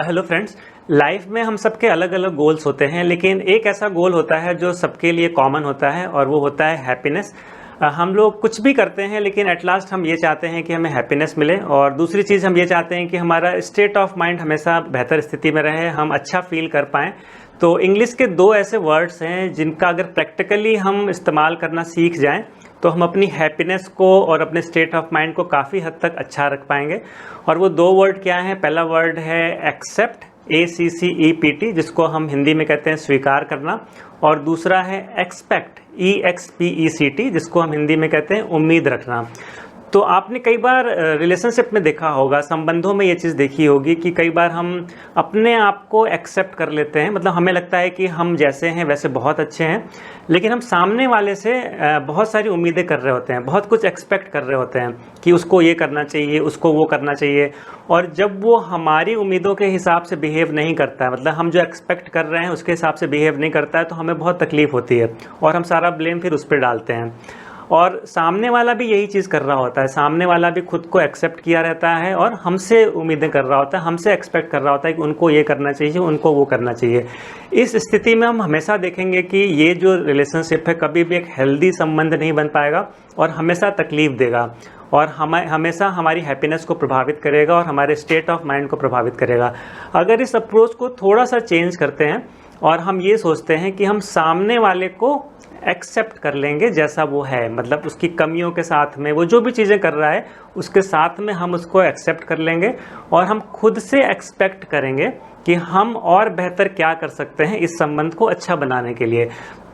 Hello friends. Life में हम सबके अलग अलग गोल्स होते हैं, लेकिन एक ऐसा गोल होता है जो सबके लिए कॉमन होता है और वो होता है हैप्पीनेस। हम लोग कुछ भी करते हैं लेकिन एट लास्ट हम ये चाहते हैं कि हमें हैप्पीनेस मिले, और दूसरी चीज़ हम ये चाहते हैं कि हमारा स्टेट ऑफ माइंड हमेशा बेहतर स्थिति में रहे, हम अच्छा फील कर पाएँ। तो इंग्लिश के दो ऐसे वर्ड्स हैं जिनका अगर प्रैक्टिकली हम इस्तेमाल करना सीख जाएं तो हम अपनी हैप्पीनेस को और अपने स्टेट ऑफ माइंड को काफ़ी हद तक अच्छा रख पाएंगे। और वो दो वर्ड क्या हैं? पहला वर्ड है एक्सेप्ट, ACCEPT, जिसको हम हिंदी में कहते हैं स्वीकार करना, और दूसरा है एक्सपेक्ट, EXPECT, जिसको हम हिंदी में कहते हैं उम्मीद रखना। तो आपने कई बार रिलेशनशिप में देखा होगा, संबंधों में ये चीज़ देखी होगी कि कई बार हम अपने आप को एक्सेप्ट कर लेते हैं। मतलब हमें लगता है कि हम जैसे हैं वैसे बहुत अच्छे हैं, लेकिन हम सामने वाले से बहुत सारी उम्मीदें कर रहे होते हैं, बहुत कुछ एक्सपेक्ट कर रहे होते हैं कि उसको ये करना चाहिए, उसको वो करना चाहिए। और जब वो हमारी उम्मीदों के हिसाब से बिहेव नहीं करता है, मतलब हम जो एक्सपेक्ट कर रहे हैं उसके हिसाब से बिहेव नहीं करता है, तो हमें बहुत तकलीफ़ होती है और हम सारा ब्लेम फिर उस पर डालते हैं। और सामने वाला भी यही चीज़ कर रहा होता है, सामने वाला भी खुद को एक्सेप्ट किया रहता है और हमसे उम्मीदें कर रहा होता है, हमसे एक्सपेक्ट कर रहा होता है कि उनको ये करना चाहिए, उनको वो करना चाहिए। इस स्थिति में हम हमेशा देखेंगे कि ये जो रिलेशनशिप है कभी भी एक हेल्दी संबंध नहीं बन पाएगा और हमेशा तकलीफ देगा, और हमेशा हमारी हैप्पीनेस को प्रभावित करेगा और हमारे स्टेट ऑफ माइंड को प्रभावित करेगा। अगर इस अप्रोच को थोड़ा सा चेंज करते हैं और हम ये सोचते हैं कि हम सामने वाले को एक्सेप्ट कर लेंगे जैसा वो है, मतलब उसकी कमियों के साथ में, वो जो भी चीज़ें कर रहा है उसके साथ में हम उसको एक्सेप्ट कर लेंगे, और हम खुद से एक्सपेक्ट करेंगे कि हम और बेहतर क्या कर सकते हैं इस संबंध को अच्छा बनाने के लिए।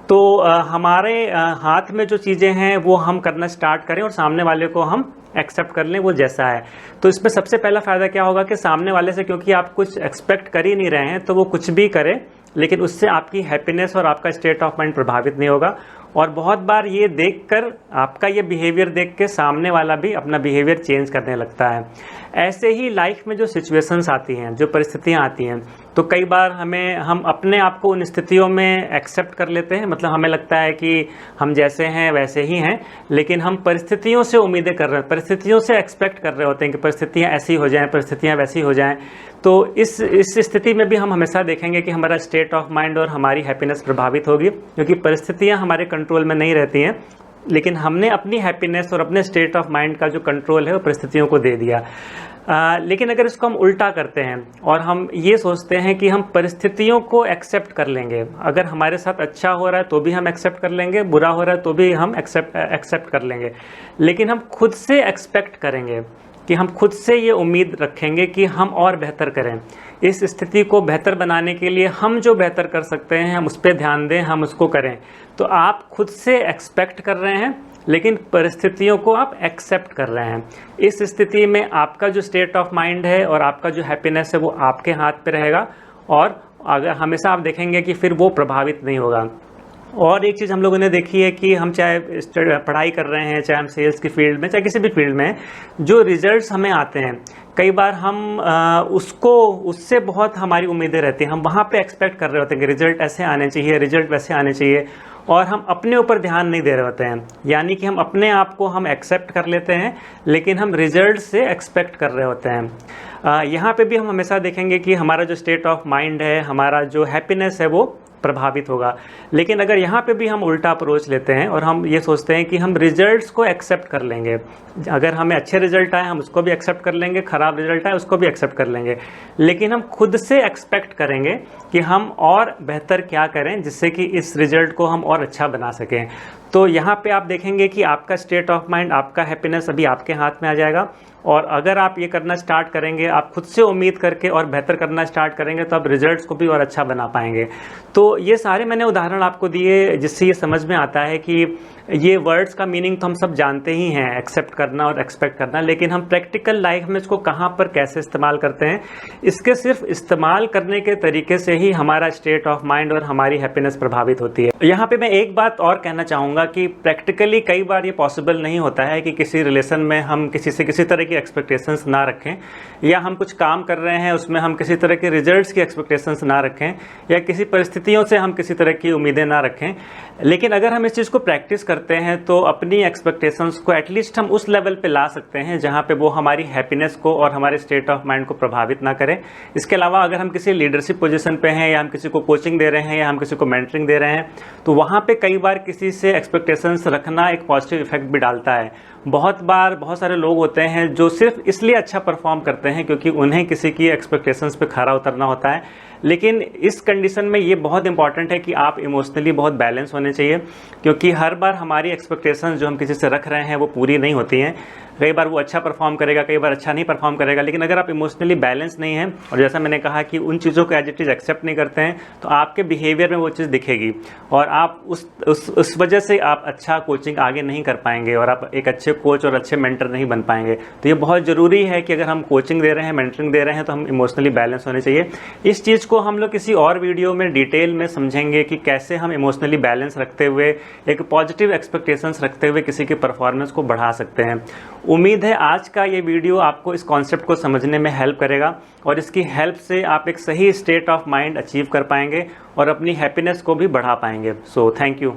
तो हमारे हाथ में जो चीज़ें हैं वो हम करना स्टार्ट करें और सामने वाले को हम एक्सेप्ट कर लें वो जैसा है। तो इसमें सबसे पहला फ़ायदा क्या होगा कि सामने वाले से, क्योंकि आप कुछ एक्सपेक्ट कर ही नहीं रहे हैं, तो वो कुछ भी करे लेकिन उससे आपकी हैप्पीनेस और आपका स्टेट ऑफ माइंड प्रभावित नहीं होगा। और बहुत बार ये देखकर, आपका ये बिहेवियर देख के सामने वाला भी अपना बिहेवियर चेंज करने लगता है। ऐसे ही लाइफ में जो सिचुएशंस आती हैं, जो परिस्थितियाँ आती हैं, तो कई बार हम अपने आप को उन स्थितियों में एक्सेप्ट कर लेते हैं। मतलब हमें लगता है कि हम जैसे हैं वैसे ही हैं, लेकिन हम परिस्थितियों से उम्मीदें कर रहे हैं, परिस्थितियों से एक्सपेक्ट कर रहे होते हैं कि परिस्थितियाँ ऐसी हो जाएं, परिस्थितियाँ वैसी हो जाएं। तो इस स्थिति में भी हम हमेशा देखेंगे कि हमारा स्टेट ऑफ माइंड और हमारी हैप्पीनेस प्रभावित होगी, क्योंकि परिस्थितियाँ हमारे कंट्रोल में नहीं रहती हैं, लेकिन हमने अपनी हैप्पीनेस और अपने स्टेट ऑफ माइंड का जो कंट्रोल है वो परिस्थितियों को दे दिया। लेकिन अगर इसको हम उल्टा करते हैं और हम ये सोचते हैं कि हम परिस्थितियों को एक्सेप्ट कर लेंगे, अगर हमारे साथ अच्छा हो रहा है तो भी हम एक्सेप्ट कर लेंगे, बुरा हो रहा है तो भी हम एक्सेप्ट कर लेंगे, लेकिन हम खुद से एक्सपेक्ट करेंगे कि हम खुद से ये उम्मीद रखेंगे कि हम और बेहतर करें। इस स्थिति को बेहतर बनाने के लिए हम जो बेहतर कर सकते हैं हम उस पर ध्यान दें, हम उसको करें। तो आप खुद से एक्सपेक्ट कर रहे हैं लेकिन परिस्थितियों को आप एक्सेप्ट कर रहे हैं। इस स्थिति में आपका जो स्टेट ऑफ माइंड है और आपका जो हैप्पीनेस है वो आपके हाथ पे रहेगा, और अगर हमेशा आप देखेंगे कि फिर वो प्रभावित नहीं होगा। और एक चीज़ हम लोगों ने देखी है कि हम चाहे पढ़ाई कर रहे हैं, चाहे हम सेल्स की फील्ड में, चाहे किसी भी फील्ड में, जो रिजल्ट्स हमें आते हैं कई बार हम उससे बहुत हमारी उम्मीदें रहती हैं, हम वहाँ पे एक्सपेक्ट कर रहे होते हैं कि रिजल्ट ऐसे आने चाहिए, रिजल्ट वैसे आने चाहिए, और हम अपने ऊपर ध्यान नहीं दे रहे होते हैं। यानी कि हम अपने आप को हम एक्सेप्ट कर लेते हैं लेकिन हम रिजल्ट से एक्सपेक्ट कर रहे होते हैं। यहाँ पे भी हम हमेशा देखेंगे कि हमारा जो स्टेट ऑफ माइंड है, हमारा जो हैप्पीनेस है वो प्रभावित होगा। लेकिन अगर यहाँ पे भी हम उल्टा अप्रोच लेते हैं और हम ये सोचते हैं कि हम रिजल्ट्स को एक्सेप्ट कर लेंगे, अगर हमें अच्छे रिजल्ट आए हम उसको भी एक्सेप्ट कर लेंगे, ख़राब रिजल्ट आए उसको भी एक्सेप्ट कर लेंगे, लेकिन हम खुद से एक्सपेक्ट करेंगे कि हम और बेहतर क्या करें जिससे कि इस रिजल्ट को हम और अच्छा बना सकें। तो यहाँ पे आप देखेंगे कि आपका स्टेट ऑफ माइंड, आपका हैप्पीनेस अभी आपके हाथ में आ जाएगा। और अगर आप ये करना स्टार्ट करेंगे, आप खुद से उम्मीद करके और बेहतर करना स्टार्ट करेंगे, तो आप रिजल्ट्स को भी और अच्छा बना पाएंगे। तो ये सारे मैंने उदाहरण आपको दिए जिससे ये समझ में आता है कि ये वर्ड्स का मीनिंग तो हम सब जानते ही हैं, एक्सेप्ट करना और एक्सपेक्ट करना, लेकिन हम प्रैक्टिकल लाइफ में इसको कहाँ पर कैसे इस्तेमाल करते हैं, इसके सिर्फ इस्तेमाल करने के तरीके से ही हमारा स्टेट ऑफ माइंड और हमारी हैप्पीनेस प्रभावित होती है। यहाँ पे मैं एक बात और कहना चाहूँगा कि प्रैक्टिकली कई बार ये पॉसिबल नहीं होता है कि किसी रिलेशन में हम किसी से किसी तरह की एक्सपेक्टेशंस ना रखें, या हम कुछ काम कर रहे हैं उसमें हम किसी तरह के रिजल्ट्स की एक्सपेक्टेशंस ना रखें, या किसी परिस्थितियों से हम किसी तरह की उम्मीदें ना रखें। लेकिन अगर हम इस चीज़ को प्रैक्टिस करते हैं तो अपनी एक्सपेक्टेशंस को एटलीस्ट हम उस लेवल पे ला सकते हैं जहाँ पे वो हमारी हैप्पीनेस को और हमारे स्टेट ऑफ माइंड को प्रभावित ना करें। इसके अलावा अगर हम किसी लीडरशिप पोजीशन पे हैं या हम किसी को कोचिंग दे रहे हैं या हम किसी को मेंटरिंग दे रहे हैं तो वहाँ पे कई बार किसी से एक्सपेक्टेशंस रखना एक पॉजिटिव इफेक्ट भी डालता है। बहुत बार बहुत सारे लोग होते हैं जो सिर्फ इसलिए अच्छा परफॉर्म करते हैं क्योंकि उन्हें किसी की एक्सपेक्टेशंस पे खरा उतरना होता है। लेकिन इस कंडीशन में ये बहुत इंपॉर्टेंट है कि आप इमोशनली बहुत बैलेंस होने चाहिए, क्योंकि हर बार हमारी एक्सपेक्टेशंस जो हम किसी से रख रहे हैं वो पूरी नहीं होती हैं। कई बार वो अच्छा परफॉर्म करेगा, कई बार अच्छा नहीं परफॉर्म करेगा, लेकिन अगर आप इमोशनली बैलेंस नहीं हैं और जैसा मैंने कहा कि उन चीज़ों को एज इट इज़ एक्सेप्ट नहीं करते हैं तो आपके बिहेवियर में वो चीज़ दिखेगी और आप उस वजह से आप अच्छा कोचिंग आगे नहीं कर पाएंगे और आप एक अच्छे कोच और अच्छे मेंटर नहीं बन पाएंगे। तो ये बहुत ज़रूरी है कि अगर हम कोचिंग दे रहे हैं, मेंटरिंग दे रहे हैं तो हम इमोशनली बैलेंस होने चाहिए। इस चीज़ को हम लोग किसी और वीडियो में डिटेल में समझेंगे कि कैसे हम इमोशनली बैलेंस रखते हुए एक पॉजिटिव एक्सपेक्टेशंस रखते हुए किसी की परफॉर्मेंस को बढ़ा सकते हैं। उम्मीद है आज का ये वीडियो आपको इस कॉन्सेप्ट को समझने में हेल्प करेगा और इसकी हेल्प से आप एक सही स्टेट ऑफ माइंड अचीव कर पाएंगे और अपनी हैप्पीनेस को भी बढ़ा पाएंगे। So thank you.